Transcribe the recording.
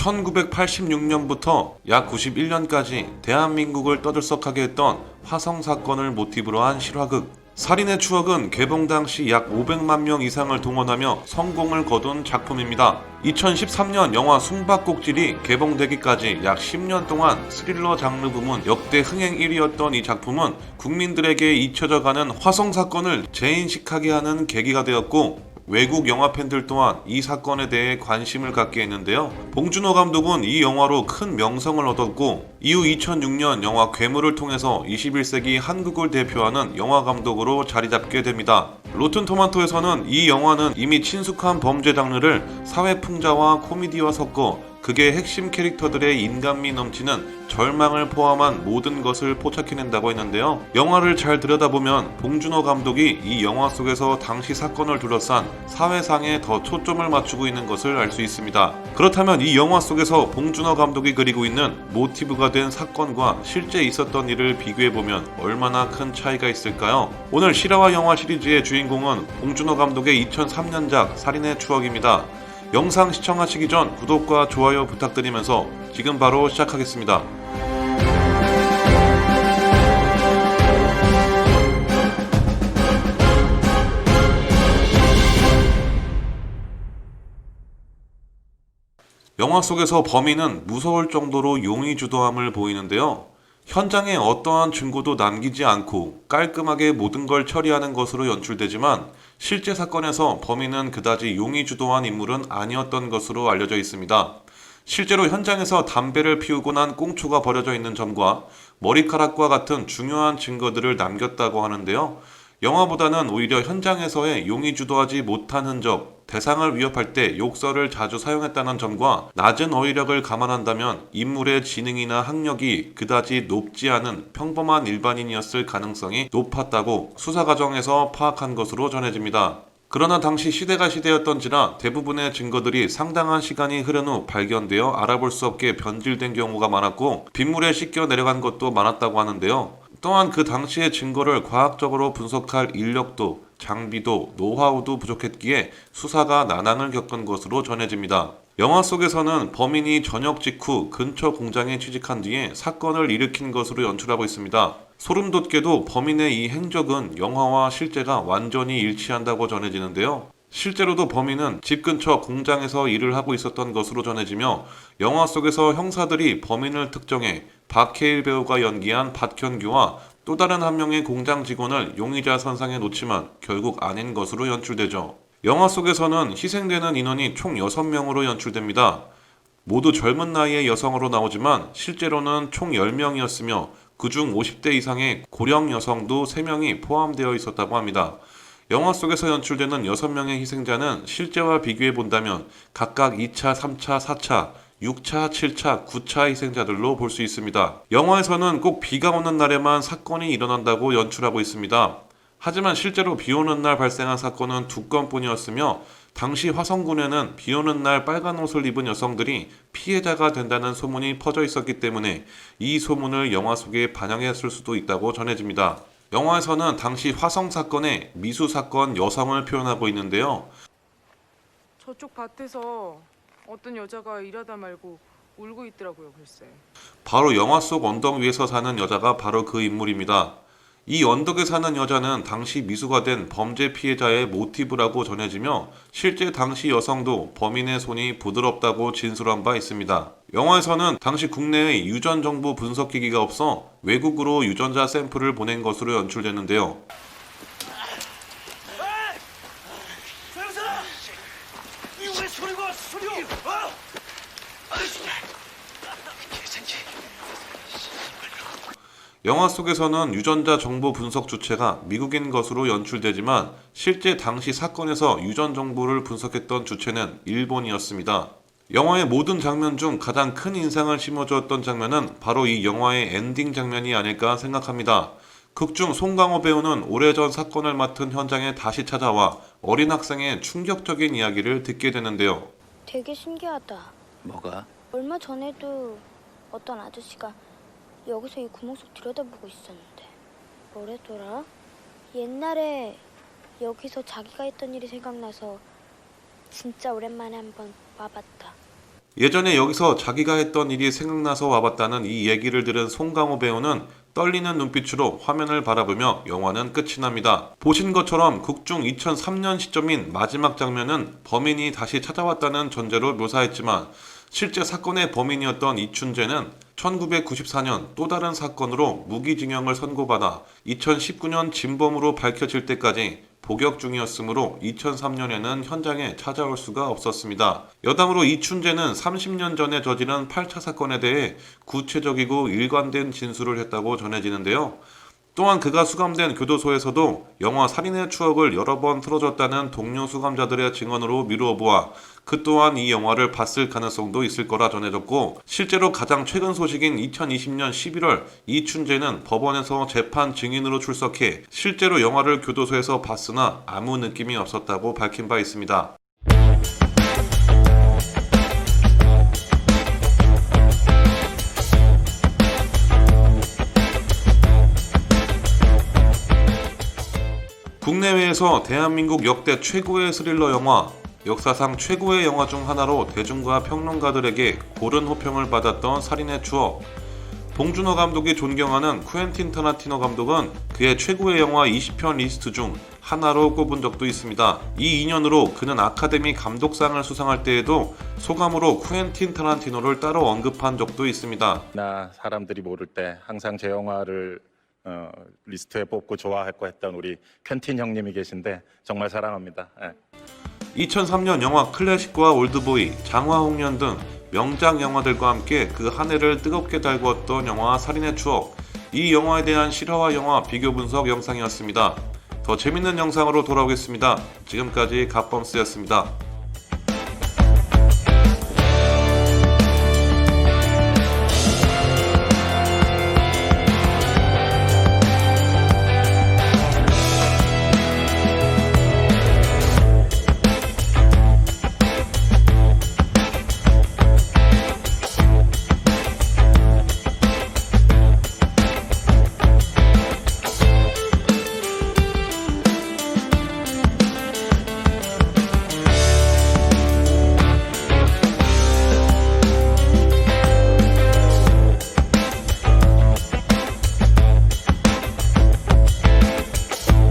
1986년부터 약 91년까지 대한민국을 떠들썩하게 했던 화성 사건을 모티브로 한 실화극. 살인의 추억은 개봉 당시 약 500만 명 이상을 동원하며 성공을 거둔 작품입니다. 2013년 영화 숨바꼭질이 개봉되기까지 약 10년 동안 스릴러 장르 부문 역대 흥행 1위였던 이 작품은 국민들에게 잊혀져가는 화성 사건을 재인식하게 하는 계기가 되었고, 외국 영화 팬들 또한 이 사건에 대해 관심을 갖게 했는데요. 봉준호 감독은 이 영화로 큰 명성을 얻었고, 이후 2006년 영화 괴물을 통해서 21세기 한국을 대표하는 영화 감독으로 자리 잡게 됩니다. 로튼토마토에서는 이 영화는 이미 친숙한 범죄 장르를 사회풍자와 코미디와 섞어 극의 핵심 캐릭터들의 인간미 넘치는 절망을 포함한 모든 것을 포착해낸다고 했는데요. 영화를 잘 들여다보면 봉준호 감독이 이 영화 속에서 당시 사건을 둘러싼 사회상에 더 초점을 맞추고 있는 것을 알 수 있습니다. 그렇다면 이 영화 속에서 봉준호 감독이 그리고 있는 모티브가 된 사건과 실제 있었던 일을 비교해보면 얼마나 큰 차이가 있을까요? 오늘 실화와 영화 시리즈의 주인공은 봉준호 감독의 2003년작 살인의 추억입니다. 영상 시청하시기 전 구독과 좋아요 부탁드리면서 지금 바로 시작하겠습니다. 영화 속에서 범인은 무서울 정도로 용의주도함을 보이는데요. 현장에 어떠한 증거도 남기지 않고 깔끔하게 모든 걸 처리하는 것으로 연출되지만, 실제 사건에서 범인은 그다지 용의주도한 인물은 아니었던 것으로 알려져 있습니다. 실제로 현장에서 담배를 피우고 난 꽁초가 버려져 있는 점과 머리카락과 같은 중요한 증거들을 남겼다고 하는데요. 영화보다는 오히려 현장에서의 용의주도하지 못한 흔적, 대상을 위협할 때 욕설을 자주 사용했다는 점과 낮은 어휘력을 감안한다면 인물의 지능이나 학력이 그다지 높지 않은 평범한 일반인이었을 가능성이 높았다고 수사 과정에서 파악한 것으로 전해집니다. 그러나 당시 시대가 시대였던지라 대부분의 증거들이 상당한 시간이 흐른 후 발견되어 알아볼 수 없게 변질된 경우가 많았고, 빗물에 씻겨 내려간 것도 많았다고 하는데요. 또한 그 당시의 증거를 과학적으로 분석할 인력도, 장비도, 노하우도 부족했기에 수사가 난항을 겪은 것으로 전해집니다. 영화 속에서는 범인이 저녁 직후 근처 공장에 취직한 뒤에 사건을 일으킨 것으로 연출하고 있습니다. 소름 돋게도 범인의 이 행적은 영화와 실제가 완전히 일치한다고 전해지는데요. 실제로도 범인은 집 근처 공장에서 일을 하고 있었던 것으로 전해지며, 영화 속에서 형사들이 범인을 특정해 박해일 배우가 연기한 박현규와 또 다른 한 명의 공장 직원을 용의자 선상에 놓지만 결국 아닌 것으로 연출되죠. 영화 속에서는 희생되는 인원이 총 6명으로 연출됩니다. 모두 젊은 나이의 여성으로 나오지만 실제로는 총 10명이었으며 그중 50대 이상의 고령 여성도 3명이 포함되어 있었다고 합니다. 영화 속에서 연출되는 6명의 희생자는 실제와 비교해 본다면 각각 2차, 3차, 4차, 6차, 7차, 9차 희생자들로 볼 수 있습니다. 영화에서는 꼭 비가 오는 날에만 사건이 일어난다고 연출하고 있습니다. 하지만 실제로 비 오는 날 발생한 사건은 2건뿐이었으며, 당시 화성군에는 비 오는 날 빨간 옷을 입은 여성들이 피해자가 된다는 소문이 퍼져 있었기 때문에 이 소문을 영화 속에 반영했을 수도 있다고 전해집니다. 영화에서는 당시 화성 사건의 미수 사건 여성을 표현하고 있는데요. 저쪽 밭에서 어떤 여자가 일하다 말고 울고 있더라고요, 글쎄. 바로 영화 속 언덕 위에서 사는 여자가 바로 그 인물입니다. 이 언덕에 사는 여자는 당시 미수가 된 범죄 피해자의 모티브라고 전해지며, 실제 당시 여성도 범인의 손이 부드럽다고 진술한 바 있습니다. 영화에서는 당시 국내의 유전 정보 분석기기가 없어 외국으로 유전자 샘플을 보낸 것으로 연출되는데요. 영화 속에서는 유전자 정보 분석 주체가 미국인 것으로 연출되지만 실제 당시 사건에서 유전 정보를 분석했던 주체는 일본이었습니다. 영화의 모든 장면 중 가장 큰 인상을 심어주었던 장면은 바로 이 영화의 엔딩 장면이 아닐까 생각합니다. 극중 송강호 배우는 오래전 사건을 맡은 현장에 다시 찾아와 어린 학생의 충격적인 이야기를 듣게 되는데요. 되게 신기하다. 뭐가? 얼마 전에도 어떤 아저씨가 여기서 이 구멍 속 들여다보고 있었는데, 뭐래더라? 옛날에 여기서 자기가 했던 일이 생각나서 진짜 오랜만에 한번 와봤다. 예전에 여기서 자기가 했던 일이 생각나서 와봤다는 이 얘기를 들은 송강호 배우는 떨리는 눈빛으로 화면을 바라보며 영화는 끝이 납니다. 보신 것처럼 국중 2003년 시점인 마지막 장면은 범인이 다시 찾아왔다는 전제로 묘사했지만 실제 사건의 범인이었던 이춘재는 1994년 또 다른 사건으로 무기징역을 선고받아 2019년 진범으로 밝혀질 때까지 복역 중이었으므로 2003년에는 현장에 찾아올 수가 없었습니다. 여담으로 이춘재는 30년 전에 저지른 8차 사건에 대해 구체적이고 일관된 진술을 했다고 전해지는데요. 또한 그가 수감된 교도소에서도 영화 살인의 추억을 여러 번 틀어줬다는 동료 수감자들의 증언으로 미루어 보아 그 또한 이 영화를 봤을 가능성도 있을 거라 전해졌고, 실제로 가장 최근 소식인 2020년 11월 이춘재는 법원에서 재판 증인으로 출석해 실제로 영화를 교도소에서 봤으나 아무 느낌이 없었다고 밝힌 바 있습니다. 국내외에서 대한민국 역대 최고의 스릴러 영화, 역사상 최고의 영화 중 하나로 대중과 평론가들에게 고른 호평을 받았던 살인의 추억. 봉준호 감독이 존경하는 쿠엔틴 타란티노 감독은 그의 최고의 영화 20편 리스트 중 하나로 꼽은 적도 있습니다. 이 인연으로 그는 아카데미 감독상을 수상할 때에도 소감으로 쿠엔틴 타란티노를 따로 언급한 적도 있습니다. 나 사람들이 모를 때 항상 제 영화를 리스트에 뽑고 좋아했고 했던 우리 퀸틴 형님이 계신데 정말 사랑합니다. 2003년 영화 클래식과 올드보이, 장화홍련 등 명작 영화들과 함께 그 한 해를 뜨겁게 달구었던 영화 살인의 추억. 이 영화에 대한 실화와 영화 비교 분석 영상이었습니다. 더 재밌는 영상으로 돌아오겠습니다. 지금까지 갓범스였습니다.